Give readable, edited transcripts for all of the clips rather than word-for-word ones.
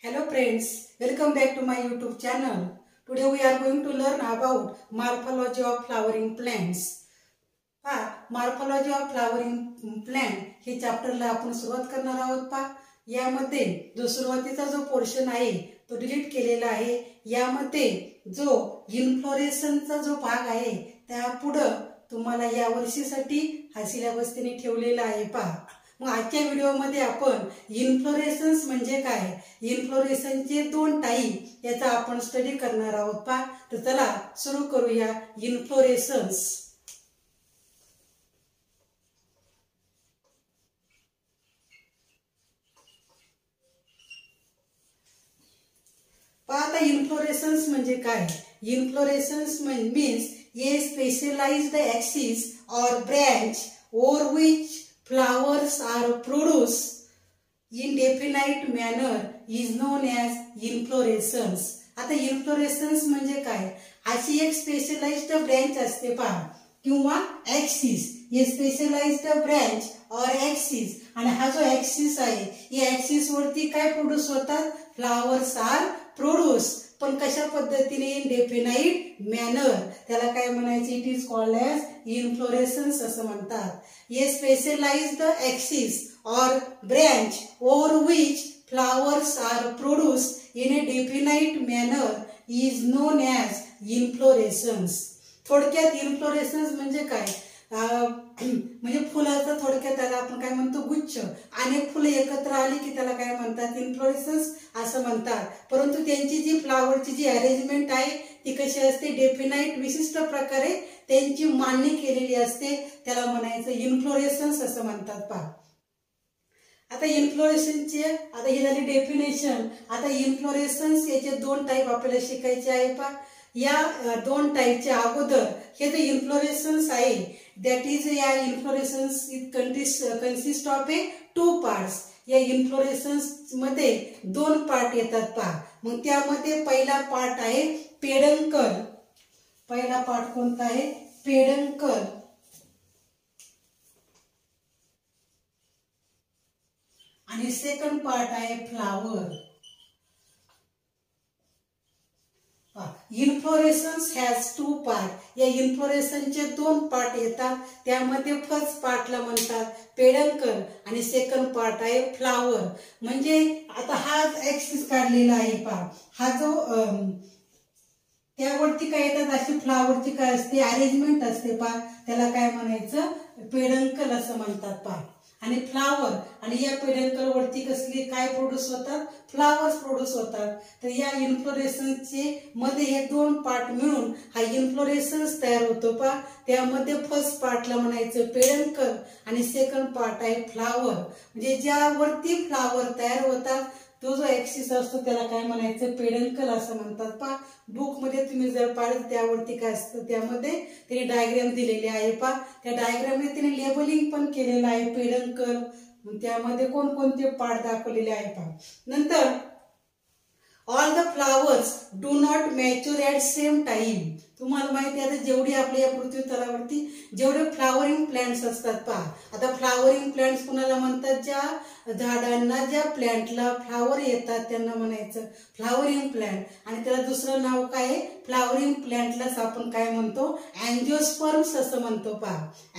Hello friends, welcome back to my YouTube channel. Today we are going to learn about morphology of flowering plants. Morphology of flowering plant हे चॅप्टरला आपण सुरुवात करणार आहोत. यामध्ये जो सुरुवातीचा जो पोर्शन आहे तो डिलीट केलेला आहे. यामध्ये जो इन्फ्लोरेशनचा जो भाग आहे त्या पुढे तुम्हाला या वर्षीसाठी हा सिलेबस त्यांनी ठेवलेला आहे. मग आजच्या व्हिडिओमध्ये आपण इन्फ्लोरेशन्स म्हणजे काय, इन्फ्लोरेशनचे दोन टाइप याचा आपण स्टडी करणार आहोत. तर चला सुरू करूया. इन्फ्लोरेशन्स आता इन्फ्लोरेशन्स म्हणजे काय. इन्फ्लोरेशन्स मीन्स ए स्पेशलाइज्ड एक्सिस और branch over which flowers are produced in definite manner is known as inflorescence. आता इन्फ्लोरेशन्स म्हणजे काय, अशी एक स्पेशलाइज्ड ब्रँच असते किंवा एक्सिस, ये स्पेशलाइज्ड ब्रँच और एक्सिस, आणि हा जो एक्सिस आहे या एक्सिस वरती काय प्रोड्यूस होतात, फ्लावर्स आर प्रोड्यूस. पण कशा पद्धतीने, इन डेफिनाइट मॅनर, त्याला काय म्हणायचे, it is called as inflorescences असं म्हणतात. ये स्पेशलाइज्ड एक्सिस और branch over which flowers are produce in a definite manner is known as inflorescences. थोडक्यात इन्फ्लोरेशन्स म्हणजे काय, म्हणजे फुलाचा थोडक्यात त्याला आपण काय म्हणतो, गुच्छ. अनेक फुले एकत्र आली की त्याला काय म्हणतात, इन्फ्लोरेशन्स असं म्हणतात. परंतु त्यांची जी फ्लावरची जी अरेंजमेंट आहे ती कशी असते, डेफिनाइट विशिष्ट प्रकारे त्यांची मांडणी केलेली असते, त्याला म्हणायचं इन्फ्लोरेशन्स असं म्हणतात. आता इन्फ्लोरेशनचे आता ही झाली डेफिनेशन. आता इन्फ्लोरेशन्स याचे दोन टाइप आपल्याला शिकायचे आहे. या दोन टाइपच्या अगोदर हे जे इन्फ्लोरेशन्स आहे दॅट इज, या inflorescences consist of a two parts. या इन्फ्लोरेशन्स मध्ये दोन पार्ट येतात. मग त्यामध्ये पहिला पार्ट आहे पेडंकल. पहिला पार्ट कोणता आहे, पेडंकल. आणि सेकंड पार्ट आहे flower. Inflorescences has two part. या इन्फ्लोरेशनचे दोन पार्ट येतात. त्यामध्ये फर्स्ट पार्टला म्हणतात पेडंकल आणि सेकंड पार्ट आहे फ्लावर. म्हणजे आता हा एक्सिस काढलेला आहे हा जो त्यावरती काय येतात, अशी फ्लावरची काय असते, अरेंजमेंट असते त्याला काय म्हणायचं, पेडंकल असं म्हणतात. आणि फ्लावर, आणि या पेडंकल वरती कसली काय प्रोड्यूस होतात, फ्लावर्स प्रोड्यूस होतात. तर या इन्फ्लोरेशन्सचे मध्ये हे दोन पार्ट मिळून हा इन्फ्लोरेशन्स तयार होतो. त्यामध्ये फर्स्ट पार्टला म्हणायचं पेडंकल आणि सेकंड पार्ट आहे फ्लावर. म्हणजे ज्यावरती फ्लावर तयार होतात तो जो एक्सिस असतो त्याला काय म्हणायचं, पेडंकल असं म्हणतात. बुक मध्ये तुम्ही जर पाहिलं त्यावरती काय असतं, त्यामध्ये त्यांनी डायग्राम दिलेले आहे. त्या डायग्रामने त्यांनी लेबलिंग पण केलेलं आहे पेडंकल. त्यामध्ये कोणकोणते पार्ट दाखवलेले आहे. नंतर all the flowers do not mature at same time. तुम्हाला माहिती आहे आता जेवढी आपल्या या पृथ्वी तलावरती जेवढे फ्लावरिंग प्लांट्स असतात आता फ्लावरिंग प्लांट्स कुणाला म्हणतात, ज्या झाडांना, ज्या प्लांटला फ्लावर येतात त्यांना म्हणायचं फ्लावरिंग प्लांट. आणि त्याला दुसरं नाव काय आहे, फ्लावरिंग प्लांटलाच आपण काय म्हणतो, अँजिओस्पर्म्स असं म्हणतो.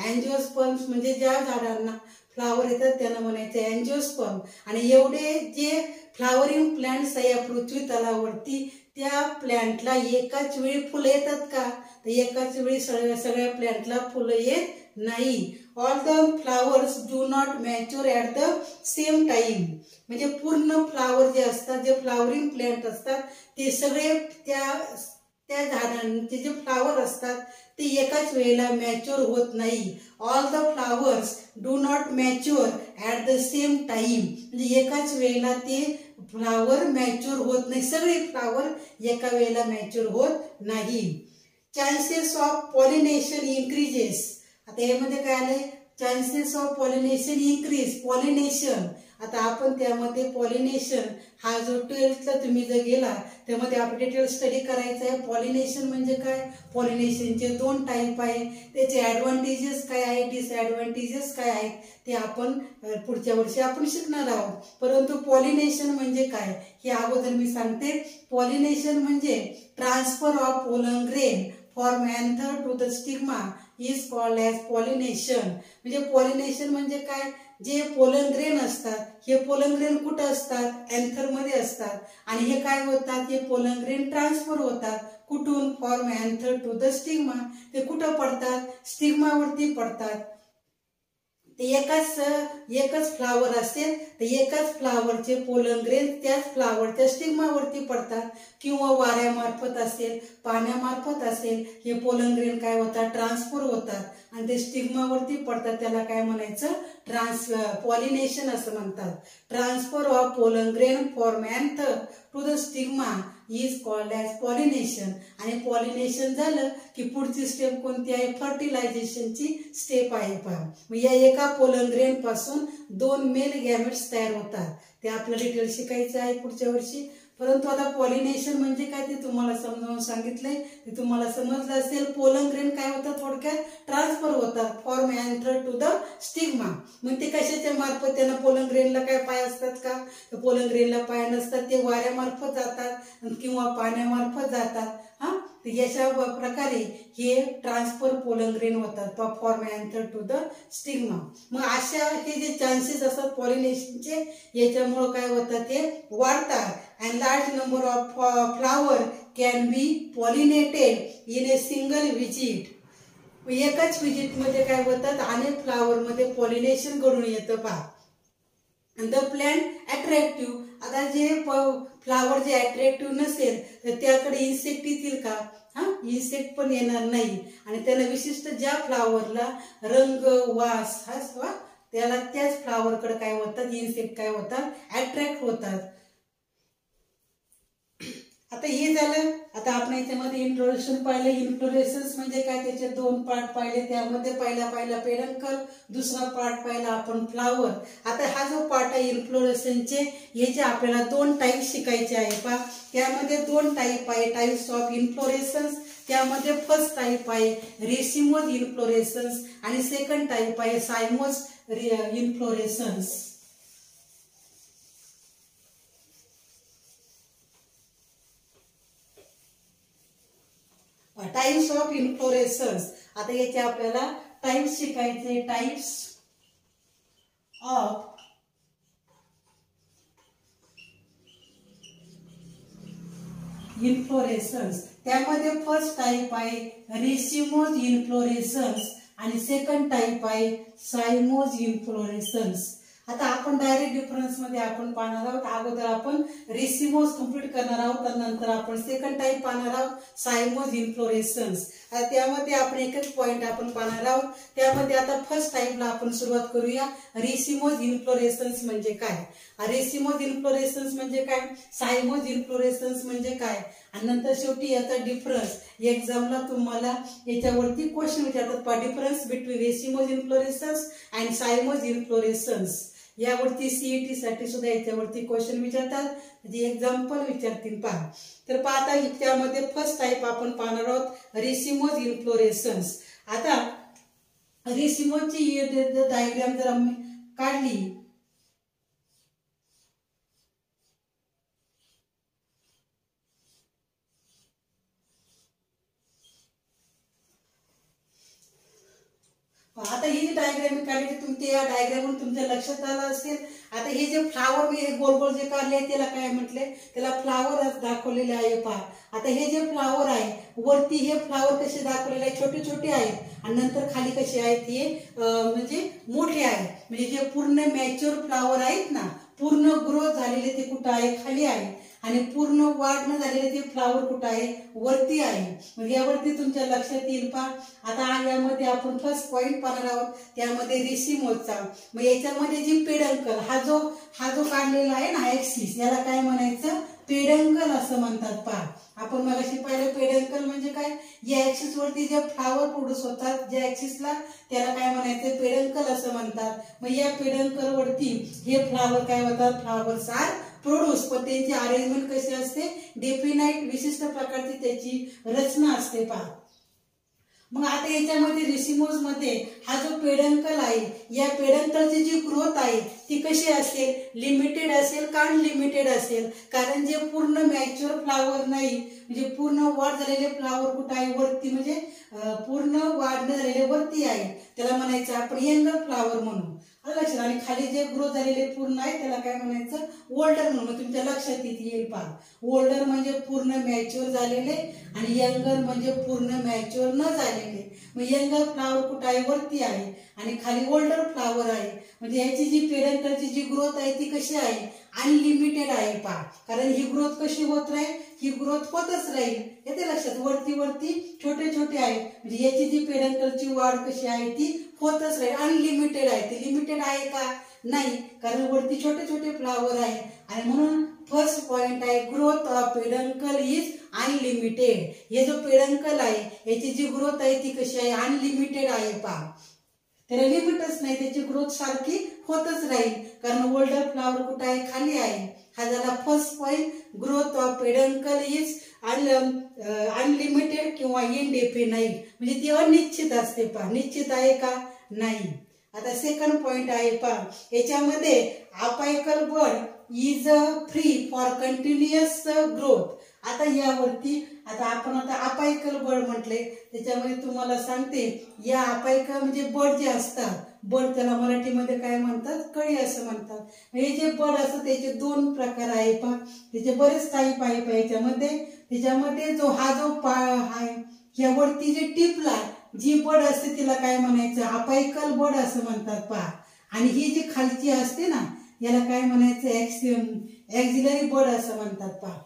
अँजिओस्पर्म्स म्हणजे ज्या झाडांना फ्लावर येतात त्यांना म्हणायचं अँजिओस्पर्म. आणि एवढे जे फ्लावरिंग प्लांट्स आहे या पृथ्वी तलावरती त्या प्लांटला एकाच वेळी फुलं येतात का, तर एकाच वेळी सगळ्या प्लांटला फुलं येत नाही. All the flowers do not mature at the same time. म्हणजे पूर्ण फ्लावर जे असतात, जे फ्लावरिंग प्लांट असतात ते सगळे त्या झाडांचे जे फ्लावर असतात ते एकाच वेळेला मॅच्युअर होत नाही. All the flowers do not mature at the same time. म्हणजे एकाच वेळेला ते फ्लावर मॅच्युअर होत नाही, सगळे फ्लावर एका वेळेला मॅच्युअर होत नाही. Chances of pollination increases. आता यामध्ये काय आलंय, chances of pollination increase. Pollination आता आपण त्यामध्ये पॉलिनेशन हा जो 12thला तुम्ही जर गेला त्यामध्ये आपण डिटेल स्टडी करायचा आहे. पॉलिनेशन म्हणजे काय, पॉलिनेशनचे 2 टाईप आहे, त्याचे ॲडव्हान्टेजेस काय आहे, डिसॲडव्हान्टेजेस काय आहेत ते आपण पुढच्या वर्षी आपण शिकणार आहोत. परंतु पॉलिनेशन म्हणजे काय हे अगोदर मी सांगते. पॉलिनेशन म्हणजे transfer of pollen grain from anther to the stigma is called as pollination. म्हणजे पॉलिनेशन म्हणजे काय, जे पोलन ग्रेन असतात हे पोलन ग्रेन कुठं असतात, अँथरमध्ये असतात आणि हे काय होतात, हे पोलन ग्रेन ट्रान्सफर होतात कुठून, from anther to the stigma. ते कुठं पडतात, स्टिग्मावरती पडतात. ते एकच फ्लावर असेल तर एकाच फ्लावरचे पोलन ग्रेन त्याच फ्लावरच्या स्टिग्मावरती पडतात किंवा वाऱ्यामार्फत असेल, पाण्यामार्फत असेल, हे पोलन ग्रेन काय होतात, ट्रान्सफर होतात आणि ते स्टिग्मावरती पडतात. त्याला काय म्हणायचं, पॉलिनेशन असं म्हणतात. Transfer of pollen grain from anther to the stigma is called as pollination. आणि पॉलिनेशन झालं की पुढची स्टेप कोणती आहे, फर्टिलायझेशनची स्टेप आहे. पहा, मग या एका पोलन ग्रेन पासून 2 मेल गॅमेट्स तयार होतात. ते आपल्याला डिटेल शिकायचं आहे पुढच्या वर्षी. परंतु आता पॉलिनेशन म्हणजे काय ते तुम्हाला समजावून सांगितलंय, ते तुम्हाला समजलं असेल. पोलन ग्रेन काय होतात, थोडक्यात ट्रान्सफर होतात from anther to the stigma. मग ते कशाच्या मार्फत, त्यांना पोलन ग्रेनला काय पाय असतात का, पोलन ग्रेनला पाय नसतात, ते वाऱ्यामार्फत जातात किंवा पाण्यामार्फत जातात. अशा प्रकारे हे ट्रान्सफर पोलन ग्रेन होतात from anther to the stigma. मग अशा हे जे चान्सेस असतात पॉलिनेशनचे, याच्यामुळे काय होतात, ते वाढतात. And large number of flower can be pollinated in a single visit. एकाच विजिटमध्ये काय होतात, अनेक फ्लावरमध्ये पॉलिनेशन घडून येतं. पहा, द प्लॅन्ट अट्रॅक्टिव्ह. आता जे फ्लावर जे अट्रॅक्टिव्ह नसेल तर त्याकडे इन्सेक्ट येतील का, इन्सेक्ट पण येणार नाही. आणि त्याला विशिष्ट ज्या फ्लावरला रंग, वास त्याला त्याच फ्लावरकडे काय होतात, इन्सेक्ट काय होतात, अट्रॅक्ट होतात. आता हे झालं. आता आपण याच्यामध्ये इंट्रोडक्शन पाहिलं. इन्फ्लोरेसन्स म्हणजे काय, त्याचे 2 पार्ट पाहिले. त्यामध्ये पहिला पेडंकल, दुसरा पार्ट पाहिला आपण फ्लावर. आता हा जो पार्ट आहे इन्फ्लोरेसन्सचे, याचे आपल्याला 2 टाईप शिकायचे आहे. पहा, त्यामध्ये 2 टाईप आहे, टाईप्स ऑफ इन्फ्लोरेसन्स. त्यामध्ये फर्स्ट टाईप आहे रेसिमोज इन्फ्लोरेसन्स आणि सेकंड टाईप आहे सायमोज इन्फ्लोरेसन्स. Types of inflorescence. आता याचे आपल्याला टाइप्स शिकायचे. Types of inflorescence. त्यामध्ये फर्स्ट टाइप आहे रेसिमोज इन्फ्लोरेसन्स आणि सेकंड टाइप आहे सायमोज इन्फ्लोरेसन्स. आता आपण डायरेक्ट डिफरन्स मध्ये आपण पाहणार आहोत. अगोदर आपण रेसिमोज कंप्लीट करणार आहोत आणि नंतर आपण सेकंड टाइप पाहणार आहोत, सायमोज इन्फ्लोरेसन्स. त्यामध्ये आपण एक पॉइंट आपण पाहणार आहोत. त्यामध्ये आता फर्स्ट टाइपला आपण सुरुवात करूया. रेसिमोज इन्फ्लोरेसन्स म्हणजे काय, रेसिमोज इन्फ्लोरेसन्स म्हणजे काय, सायमोज इन्फ्लोरेसन्स म्हणजे काय, आणि नंतर शेवटी याचा डिफरन्स. एक्झामला तुम्हाला याच्यावरती क्वेश्चन विचारतात, difference between racemose inflorescences and cymose inflorescences. यावरती सीईटी साठी सुद्धा याच्यावरती क्वेश्चन विचारतात, म्हणजे एक्झाम्पल विचारतील. पहा, तर पाहता त्यामध्ये फर्स्ट टाइप आपण पाहणार आहोत रेसिमोज इन्फ्लोरेसन्स. आता रेसिमोजची डायग्राम जर आम्ही काढली, आता ही जी डायग्राम काढली तुमच्या या डायग्रामवरून तुमच्या लक्षात आलं असेल. आता हे जे फ्लावर मी हे गोल गोल जे काढले त्याला काय म्हटले, त्याला फ्लावर दाखवलेले आहे. पहा, आता हे जे फ्लावर आहे वरती हे फ्लावर कसे दाखवलेले आहे, छोटे छोटे आहेत आणि नंतर खाली कसे आहेत, हे म्हणजे मोठे आहेत. म्हणजे जे पूर्ण मॅच्युअर फ्लावर आहेत ना, पूर्ण ग्रोथ झालेले ते कुठं आहे, खाली आहे. आणि पूर्ण वाढ न झालेले ते फ्लावर कुठं आहे, वरती आहे. मग यावरती तुमच्या लक्षात येईल. पहा, आता यामध्ये आपण फर्स्ट पॉइंट पाहणार आहोत, त्यामध्ये रेसिमोजचा. मग याच्यामध्ये जी पेडंकल हा जो काढलेला आहे ना ऍक्सिस, याला काय म्हणायचं, पेडंकल असं म्हणतात पहा. आपण मगाशी पाहिलं पेडंकल म्हणजे काय, या ऍक्सिस वरती जे फ्लावर प्रोड्यूस होतात ज्या ऍक्सिसला त्याला काय म्हणायचं, पेडंकल असं म्हणतात. मग या पेडंकल वरती हे फ्लावर काय होतात, फ्लावर्स आर प्रोड्यूस. पण त्यांची अरेंजमेंट कशी असते, डेफिनाइट विशिष्ट प्रकारची त्याची रचना असते पहा. मग आता याच्यामध्ये रेसिमोज मध्ये हा जो पेडंकल आहे, या पेडंकलची जी ग्रोथ आहे ती कशी असेल, लिमिटेड असेल का अनलिमिटेड असेल. कारण जे पूर्ण मॅच्युअर फ्लावर नाही, म्हणजे पूर्ण वाढ झालेले फ्लावर कुठे आहे, वरती, म्हणजे पूर्ण वाढ झालेले वरती आहे, त्याला म्हणायचं आपण यंगर फ्लावर म्हणून. लक्षात. आणि खाली जे ग्रो झालेले पूर्ण आहे त्याला काय म्हणायचं, ओल्डर म्हणून. तुमच्या लक्षात येईल पहा. ओल्डर म्हणजे पूर्ण मॅच्युअर झालेले आणि यंगर म्हणजे पूर्ण मॅच्युअर न झालेले. मग यंगर फ्लावर कुठं आहे, वरती आहे, आणि खाली ओल्डर फ्लावर आहे. म्हणजे याची जी पेडंकलची जी ग्रोथ आहे ती कशी आहे, अनलिमिटेड आहे पहा. कारण ही ग्रोथ कशी होत राहील, ही ग्रोथ होतच राहील. येते लक्षात. वरती वरती छोटे छोटे आहे, म्हणजे याची जी पेडंकलची वाढ कशी आहे ती होतच राहील, अनलिमिटेड आहे. ती लिमिटेड आहे का, नाही, कारण वरती छोटे छोटे फ्लावर आहे. आणि म्हणून फर्स्ट पॉइंट आहे, growth of peduncle is unlimited. हे जो पेडंकल आहे याची जी ग्रोथ आहे ती कशी आहे, अनलिमिटेड आहे पहा. त्याला लिमिटच नाही, त्याची ग्रोथ सारखी होतच राहील. कारण ओल्डर फ्लावर कुठे आहे, खाली आहे. हा झाला first point. Growth of peduncle is unlimited किंवा इनडेफिनाइट, म्हणजे ती अनिश्चित असते पहा. निश्चित आहे का, नाही. आता सेकंड पॉइंट आहे पहा. याच्यामध्ये apical bud is free for continuous growth. आता यावरती आपण अपायकल बड म्हटले, त्याच्यामध्ये तुम्हाला सांगते, या अपायकल म्हणजे बड जे असतात, बड त्याला मराठीमध्ये काय म्हणतात, कळी असं म्हणतात. हे जे बड असतात त्याचे दोन प्रकार आहे पहा. त्याचे बरेच टाईप आहे पहा याच्यामध्ये. त्याच्यामध्ये जो आहे, यावरती जे टिपला जी बड असते तिला काय म्हणायचं, अपायकल बड असं म्हणतात पहा. आणि ही जी खालची असते ना याला काय म्हणायचं, एक्झिलरी बड असं म्हणतात पहा.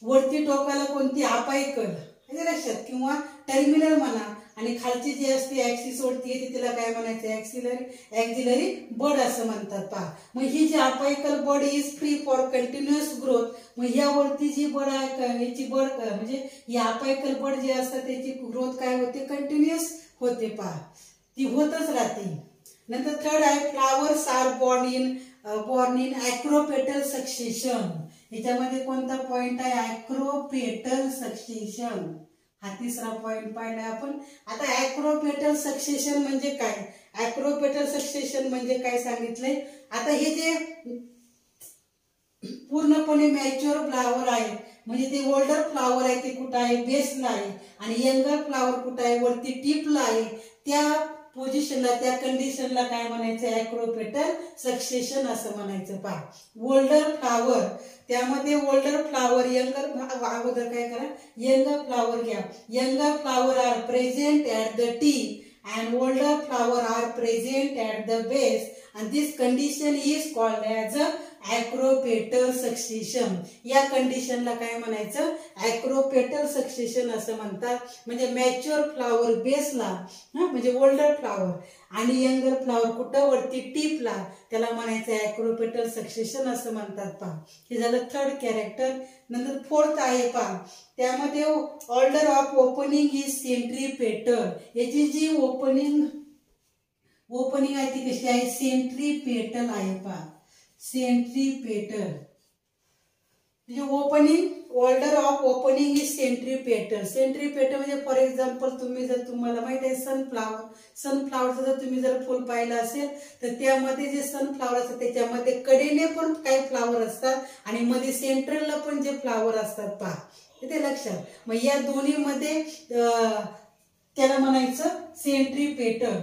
वरती टोकाला कोणती, अपायकल, लक्षात, किंवा टर्मिनल म्हणा, आणि खालची जी असते ऍक्सिस वरती येते तिला काय म्हणायचं, एक्झिलरी बड असं म्हणतात पहा. मग ही जी apical bud is free for continuous growth. मग यावरती जी बड आहे याची बड म्हणजे या अपायकल बड जे असतात त्याची ग्रोथ काय होते, कंटिन्युअस होते पहा, ती होतच राहते. नंतर थर्ड आहे, flowers are born in acropetal succession. याच्यामध्ये कोणता पॉइंट आहे, acropetal succession. हा तिसरा पॉइंट पाहिला आपण. आता acropetal succession म्हणजे काय, acropetal succession म्हणजे काय सांगितलंय. आता हे जे पूर्णपणे मॅच्युअर फ्लावर आहे, म्हणजे ते ओल्डर फ्लावर आहे ते कुठं आहे, बेसला आहे, आणि यंगर फ्लावर कुठं आहे, वरती टिपला आहे. त्या पोझिशनला, त्या कंडिशनला काय म्हणायचं, ऍक्रोपेटल सक्सेशन असं म्हणायचं पहा. ओल्डर फ्लावर, त्यामध्ये ओल्डर फ्लावर, यंगर, अगोदर काय करा, यंगर फ्लावर घ्या. Younger flower are present at the tip and older flower are present at the base, and this condition is called as a acropetal succession. या कंडिशनला काय म्हणायचं, acropetal succession असं म्हणतात. म्हणजे मॅच्युअर फ्लावर बेसला, म्हणजे ओल्डर फ्लावर, आणि यंगर फ्लावर कुठं, वरती टिपला, त्याला म्हणायचं acropetal succession असं म्हणतात पहा. हे झालं थर्ड कॅरेक्टर. नंतर फोर्थ आहे पहा, त्यामध्ये order of opening is centripetal. याची जी ओपनिंग आहे ती कशी आहे, सेंट्रीपेटल आहे पहा. सेंट्रीपेटल म्हणजे opening, order of opening is centripetal. Centripetal म्हणजे फॉर एक्झाम्पल तुम्हाला माहित आहे सनफ्लावरचं जर तुम्ही जर फुल पाहिलं असेल तर त्यामध्ये जे सनफ्लावर असतात त्याच्यामध्ये कडेने पण काही फ्लावर असतात आणि मध्ये सेंट्रलला पण जे फ्लावर असतात पहा, ते लक्षात. मग या दोन्ही मध्ये त्याला म्हणायचं सेंट्रीपेटल.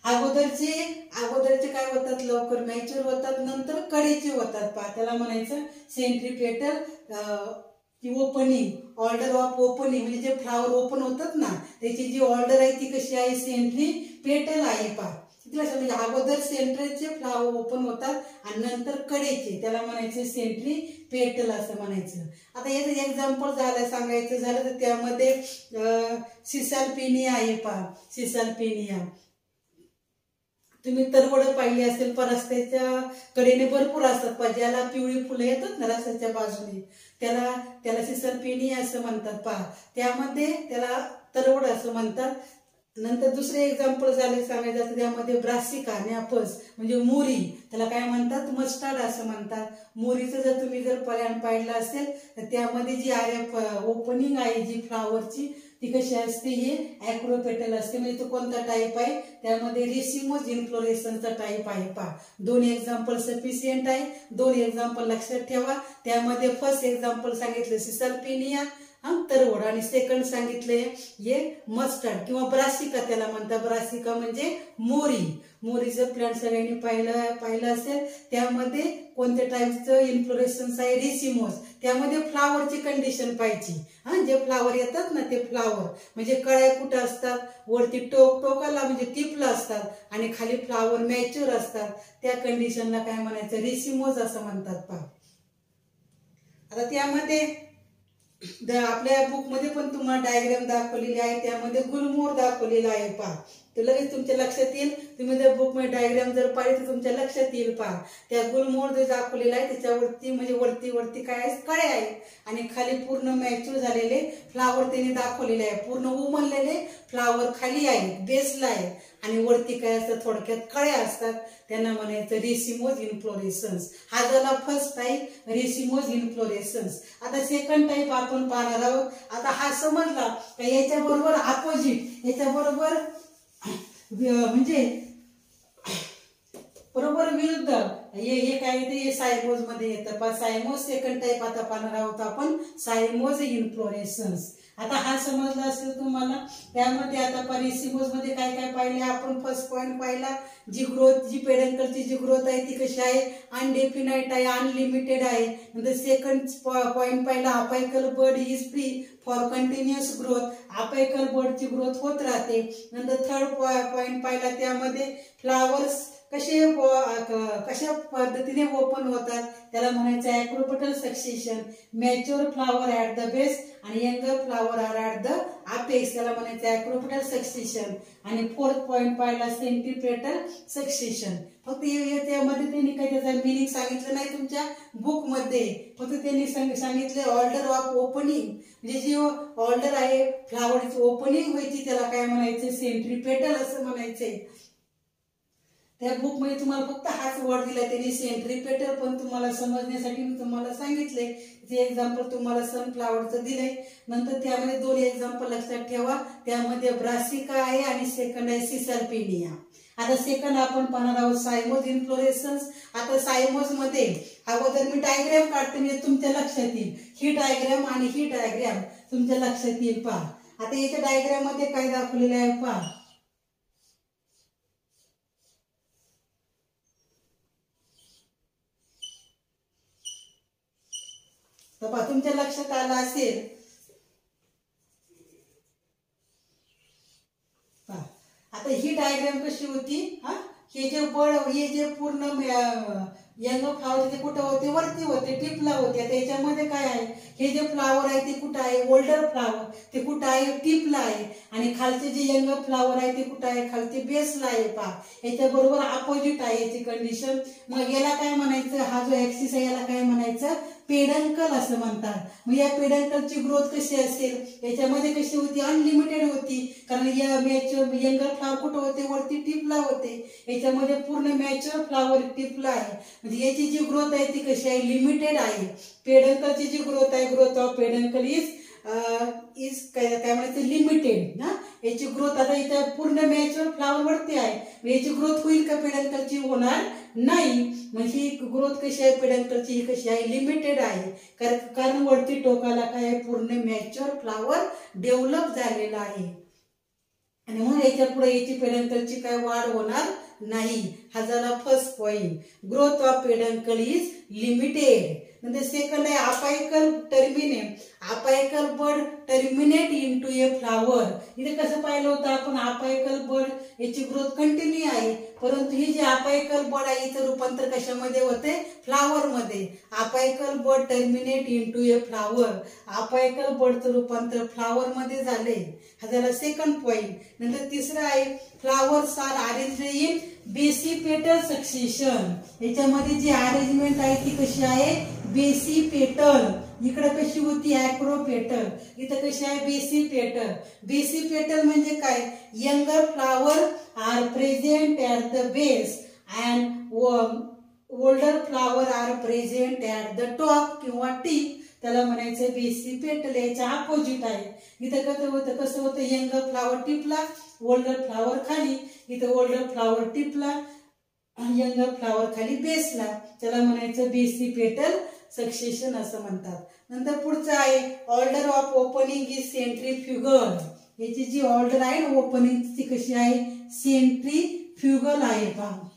अगोदरचे काय होतात, लवकर मॅच्युअर होतात, नंतर कडेचे होतात पहा, त्याला म्हणायचं centripetal. Opening, order of opening म्हणजे जे फ्लावर ओपन होतात ना त्याची जी ऑर्डर आहे ती कशी आहे, सेंट्रीपेटल आहे पहा. म्हणजे अगोदर सेंट्रलचे फ्लावर ओपन होतात आणि नंतर कडेचे, त्याला म्हणायचे सेंट्रीपेटल असं म्हणायचं. आता याचं एक्झाम्पल सांगायचं झालं तर त्यामध्ये सिसाल्पिनिया आहे पहा. सिसाल्पिनिया तुम्ही तरवड पाहिली असेल पण रस्त्याच्या कडेने भरपूर असतात पण ज्याला पिवळी फुलं येतात ना रस्त्याच्या बाजूने त्याला त्याला सिसलपिनी असं म्हणतात पहा. त्यामध्ये त्याला तरवड असं म्हणतात. नंतर दुसरे एक्झाम्पल झाले सांगायचं तर त्यामध्ये ब्रासिका नॅपस म्हणजे मोरी त्याला काय म्हणतात मस्टर्ड असं म्हणतात. मोरीचं जर तुम्ही जर प्लॅन पाहिलं असेल तर त्यामध्ये जी ओपनिंग आहे जी फ्लावरची ती कशी असते ही ॲक्रोपेटल असते. म्हणजे तो कोणता टाईप आहे त्यामध्ये रेसिमोज इन्फ्लोरेसन्सचा टाईप आहे पहा. 2 एक्झाम्पल सफिशियंट आहे. 2 एक्झाम्पल लक्षात ठेवा. त्यामध्ये फर्स्ट एक्झाम्पल सांगितलं सिसलपिनिया तरवड आणि सेकंड सांगितले हे मस्टर्ड किंवा ब्रासिका त्याला म्हणतात. ब्रासिका म्हणजे मोरी. मोरीचं प्लांट सगळ्यांनी पाहिलं असेल. त्यामध्ये कोणत्या टाईपचं इन्फ्लोरेसन्स आहे रेसिमोस. त्यामध्ये फ्लावरची कंडिशन पाहिजे. जे फ्लावर येतात ना ते फ्लावर म्हणजे कळ्या कुठं असतात वरती टोकाला म्हणजे टिपला असतात आणि खाली फ्लावर मॅच्युअर असतात. त्या कंडिशनला काय म्हणायचं रेसिमोस असं म्हणतात पहा. आता त्यामध्ये आपल्या बुक मध्ये पण तुम्हाला डायग्राम दाखवलेली आहे. त्यामध्ये गुलमोहर दाखवलेला आहे पहा. ते लगेच तुमच्या लक्षात येईल. तुम्ही जर बुक मध्ये डायग्राम जर पाहिजे तर तुमच्या लक्षात येईल पहा. त्या गुलमोहर जो दाखवलेला आहे त्याच्यावरती म्हणजे वरती काय आहे कळे आहे आणि खाली पूर्ण मॅच्युअर झालेले फ्लावर त्यांनी दाखवलेले आहे. पूर्ण उमललेले फ्लावर खाली आहे बेसला आहे आणि वरती काय असतात थोडक्यात कळ्या असतात. त्यांना म्हणायचं रेसिमोज इन्फ्लोरेसन्स. हा झाला फर्स्ट टाईप रेसिमोज इन्फ्लोरेसन्स. आता सेकंड टाईप आपण पाहणार आहोत. आता हा समजला का याच्या बरोबर अपोजिट याच्या बरोबर म्हणजे बरोबर विरुद्ध हे काय ते सायमोज मध्ये येतं पहा. सायमोज सेकंड टाईप आता पाहणार आहोत आपण सायमोज इन्फ्लोरेसन्स. आता हा समजला असेल तुम्हाला. त्यामध्ये आता रेसिमोज मध्ये काय काय पाहिले आपण. फर्स्ट पॉइंट पाहिला जी ग्रोथ जी पेडंकलची जी ग्रोथ आहे ती कशी आहे अनडेफिनाइट आहे अनलिमिटेड आहे. नंतर सेकंड पॉइंट पाहिला apical bud is free for continuous growth. Apical बर्डची ग्रोथ होत राहते. नंतर थर्ड पॉइंट पाहिला त्यामध्ये फ्लावर्स कशा पद्धतीने ओपन होतात त्याला म्हणायचं acropetal succession. Mature flower at the base आणि younger flower are at the apex त्याला म्हणायचं ॲक्रोपेटल सक्सेशन. आणि फोर्थ पॉइंट पाहिला सेंट्रीपेटल सक्सेशन. फक्त त्यामध्ये त्यांनी काही त्याचा मिनिंग सांगितलं नाही तुमच्या बुक मध्ये. फक्त त्यांनी सांगितलं ऑर्डर ऑफ ओपनिंग म्हणजे जी ऑर्डर आहे फ्लावरची ओपनिंग व्हायची त्याला काय म्हणायचं सेंट्रीपेटल असं म्हणायचंय. त्या बुक मध्ये तुम्हाला फक्त हाच वर्ड दिला त्यांनी सेंट्रीपेटल. पण तुम्हाला समजण्यासाठी मी तुम्हाला सांगितले. ते एक्झाम्पल तुम्हाला सनफ्लावरचं दिलंय. नंतर त्यामध्ये 2 एक्झाम्पल लक्षात ठेवा. त्यामध्ये ब्रासिका आहे आणि सेकंड आहे सिसलपिनिया. आता सेकंड आपण पाहणार आहोत सायमोज इन्फ्लोरेसन्स. आता सायमोज मध्ये अगोदर मी डायग्राम काढते म्हणजे तुमच्या लक्षात येईल. ही डायग्राम आणि ही डायग्राम तुमच्या लक्षात येईल पहा. आता याच्या डायग्राम मध्ये काय दाखवलेलं आहे पहा. तर तुमच्या लक्षात आलं असेल. आता ही डायग्राम कशी होती. हे जे पूर्ण यंग फ्लावर ते कुठं होते वरती होते टिपला होते. आता याच्यामध्ये काय आहे हे जे फ्लावर आहे ते कुठं आहे ओल्डर फ्लावर ते कुठं आहे टिपला आहे आणि खालचे जे यंग फ्लावर आहे ते कुठं आहे खालचे बेसला आहे पहा. याच्या बरोबर अपोजिट आहे याची कंडिशन. मग याला काय म्हणायचं हा जो ऍक्सिस आहे याला काय म्हणायचं पेडंकल असं म्हणतात. मग या पेडंकलची ग्रोथ कशी असेल याच्यामध्ये कशी होती अनलिमिटेड होती. कारण या यंगर फ्लावर कुठं होते वरती टिपला होते. याच्यामध्ये पूर्ण मॅच्युअर फ्लावर टिपला आहे म्हणजे याची जी ग्रोथ आहे ती कशी आहे लिमिटेड आहे. पेडंकलची जी ग्रोथ आहे ग्रोथ ऑफ पेडंकल इज काय म्हणायचं लिमिटेड. याची ग्रोथ आता इथे पूर्ण मॅच्युअर फ्लावर वरती आहे याची ग्रोथ होईल का पेडंकलची होणार नाही. म्हणजे ही ग्रोथ कशी आहे पेडंकलची ही कशी आहे लिमिटेड आहे. कारण वरती टोकाला काय पूर्ण मॅच्युअर फ्लावर डेव्हलप झालेला आहे आणि म्हणून याच्या पुढे याची पेडंकलची काय वाढ होणार नाही. हा झाला first point. Growth of peduncle is limited. नंतर सेकंड आहे apical terminate. Apical bud terminate into a flower. इथे कसं पाहिलं होतं आपण अपायकल बर्ड याची ग्रोथ कंटिन्यू आहे परंतु ही जी अपायकल बर्ड आहे याचं रूपांतर कशामध्ये होते फ्लावर मध्ये. Apical bud terminate into a flower. Apical बर्डचं रूपांतर फ्लावर मध्ये झाले. हा झाला सेकंड पॉइंट. नंतर तिसरा आहे flowers are arranged in basipetal succession. याच्यामध्ये जी अरेंजमेंट आहे ती कशी आहे, बेसिपेटल. इकडे कशी होती, अॅक्रोपेटल. इथं कशी आहे, बेसिपेटल. बेसिपेटल म्हणजे काय, younger flower are present at the base and older flower are present at the top किंवा टीप. त्याला म्हणायचं बेसिपेटल. याच्या अपोजिट आहे. इथं कसं होतं, यंगर फ्लावर टिपला, ओल्डर फ्लावर खाली. इथं ओल्डर फ्लावर टिपला, यंगर फ्लावर खाली बेसला. त्याला म्हणायचं बेसिपेटल सक्सेशन असं म्हणतात. नंतर पुढचं आहे order of opening is centrifugal. याची जी ऑर्डर आहे ना ओपनिंग ती कशी आहे, सेंट्रीफ्युगल आहे. पहा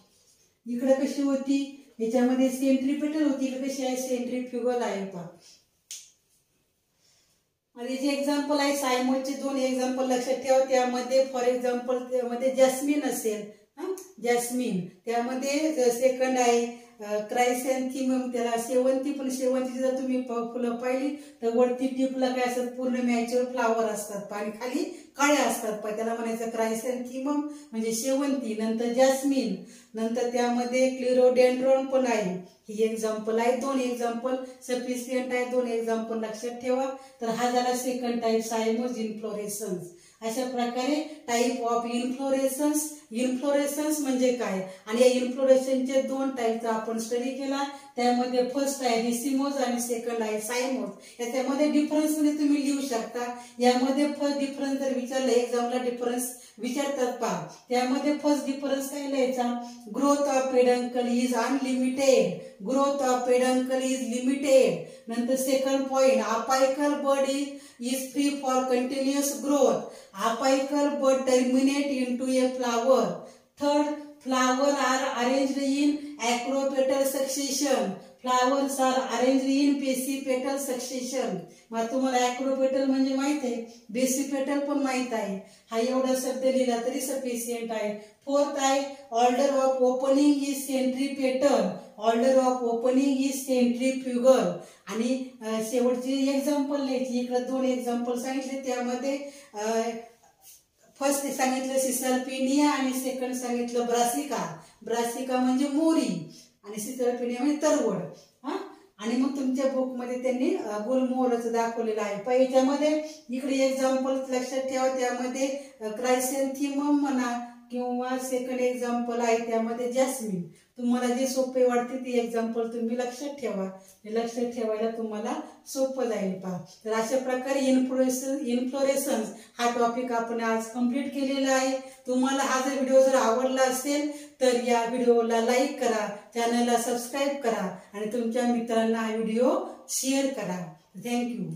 इकडे कशी होती, याच्यामध्ये सेंट्रीपेटल होती, इकडे कशी आहे, सेंट्रीफ्युगल आहे. पहा आणि जे एक्झाम्पल आहे सायमोचे 2 एक्झाम्पल लक्षात ठेवा. त्यामध्ये फॉर एक्झाम्पल त्यामध्ये जॅस्मिन असेल, जॅस्मिन. त्यामध्ये सेकंड आहे क्रायसॅन्थेमम, त्याला शेवंती. पण शेवंतीची जर तुम्ही फुलं पाहिली तर वरती टिपला काय असतात, पूर्ण मॅच्युअर फ्लावर असतात आणि खाली काळ्या असतात. त्याला म्हणायचं क्रायसॅन्थेमम म्हणजे शेवंती. नंतर जॅस्मिन. नंतर त्यामध्ये क्लिरोडेंड्रॉन पण आहे. ही एक्झाम्पल आहे. 2 एक्झाम्पल सफिशियंट आहे. 2 एक्झाम्पल लक्षात ठेवा. तर हा झाला सेकंड टाईप, सायमोज इन्फ्लोरेसन्स. अशा प्रकारे टाईप ऑफ इन्फ्लोरेसन्स. इन्फ्लोरेसन्स म्हणजे काय आणि या इन्फ्लोरेसन्सचे 2 टाईपचा आपण स्टडी केला. त्यामध्ये फर्स्ट आहे रिसिमोज आणि सेकंड आहे सायमोज. याच्यामध्ये डिफरन्स मध्ये तुम्ही लिहू शकता. यामध्ये फर्स्ट डिफरन्स जर विचारलं, एक्झामला डिफरन्स विचारतात पहा. त्यामध्ये फर्स्ट डिफरन्स काय लिहायचा, growth of peduncle is unlimited. Growth of peduncle is limited. नंतर second point, apical bud is free for continuous growth. Apical bud terminate into a flower. Third, flower are arranged in acropetal succession. Flowers are arranged in basipetal succession. मग तुम्हाला अॅक्रोपेटल म्हणजे माहित आहे, basipetal पण माहित आहे. हा एवढा शब्द लिहिला तरी सफिशियंट आहे. फोर्थ आहे order of opening is centripetal. Order of opening is centrifugal. आणि शेवटची एक्झाम्पल लिहायची. इकडे 2 एक्झाम्पल सांगितले. त्यामध्ये फर्स्ट सांगितलं सिसल्पिनिया आणि सेकंड सांगितलं ब्रासिका. ब्रासिका म्हणजे मोरी आणि सिसल्पिनिया म्हणजे तरवड. आणि मग तुमच्या बुक मध्ये त्यांनी गुलमोहराचं दाखवलेलं आहे. पहिल्यामध्ये इकडे एक्झाम्पल लक्षात ठेवा. त्यामध्ये क्रायसॅन्थेमम म्हणा किंवा सेकंड एक्झाम्पल आहे त्यामध्ये जॅस्मिन. तुम्हाला जे सोपे वाटते ते एक्झाम्पल तुम्ही लक्षात ठेवा. हे लक्षात ठेवायला तुम्हाला सोपं जाईल. पहा तर अशा प्रकारे इन्फ्लोरेसन्स हा टॉपिक आपण आज कंप्लीट केलेला आहे. तुम्हाला हा जर व्हिडिओ जर आवडला असेल तर या व्हिडिओला लाईक करा, चॅनलला सबस्क्राईब करा आणि तुमच्या मित्रांना हा व्हिडिओ शेअर करा. थँक्यू.